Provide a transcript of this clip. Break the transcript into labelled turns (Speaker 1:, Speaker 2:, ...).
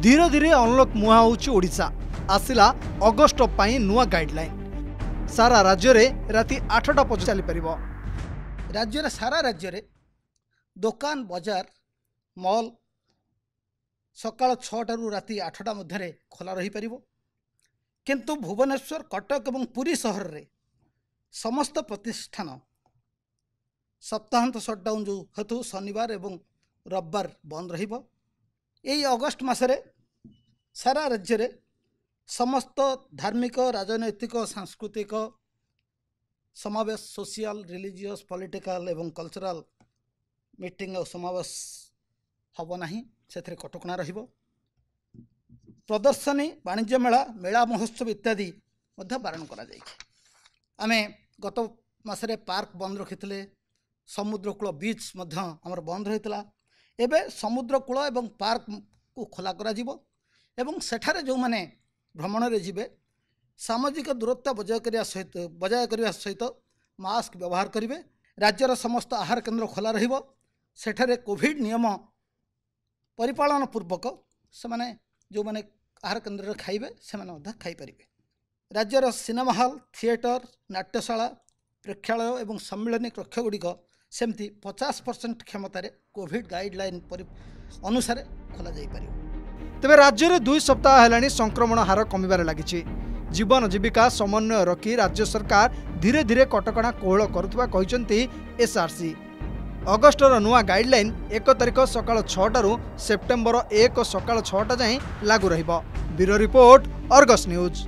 Speaker 1: धीरे धीरे अनलक मुहा होउछि ओडिशा। आसिला अगस्ट पाई नुआ गाइडलाइन। सारा राज्य में राति 8टा पर्यंत चली परिबो।
Speaker 2: राज्य सारा राज्य में दुकान बाजार मॉल सकाळ 6टा रु राति 8टा मध्य खोला रही परिबो। किंतु भुवनेश्वर कटक और पुरी सहर रे समस्त प्रतिष्ठान सप्ताहांत शटडाउन जो हेतु शनिवार एवं रविवार बंद रहिबो। यही अगस्ट मासरे सारा राज्य रे समस्त धार्मिक राजनैतिक सांस्कृतिक समावेश सोशल रिलीजियस पॉलिटिकल एवं कल्चरल मीटिंग और समावेश हब नाही। से कटकणा रहिबो। प्रदर्शनी वाणिज्य मेला मेला महोत्सव इत्यादि बारण करा जाइछि। आमे गत मासरे पार्क बंद रखिथिले। समुद्रकूल बीच आमर बंद रही। एबे समुद्रकूल एवं पार्क को खोला करा जिवो एवं सेठारे जो माने भ्रमण रे जिवे सामाजिक दूरत्व बजाय करने सहित मास्क व्यवहार करेंगे। राज्यर समस्त आहार केन्द्र खोला रहिबो। सेठारे कोविड नियम परिपालन पूर्वक से माने जो माने आहार केन्द्र रे खाइबे से माने खाई परिबे। राज्यर सिनेमा हॉल थिएटर नाट्यशाला प्रेक्षालय एवं सम्मिलनी कक्ष गुड़िक सेमती 50% क्षमतार कोविड गाइडलाइन अनुसार खोल जापर।
Speaker 1: तेबे राज्य में 2 सप्ताह हेलानी संक्रमण हार कमिबार लागिछि। जीवन जीविका समन्वय रखी राज्य सरकार धीरे धीरे कटकणा कोहल करुवा कहिसंती एसआरसी। अगस्टर नुआ गाइडलाइन 1 तारिख सकाळ 6टा रु सेप्टेम्बर 1 सकाळ 6टा जाए लागू रहिबो। Bureau report Argus news.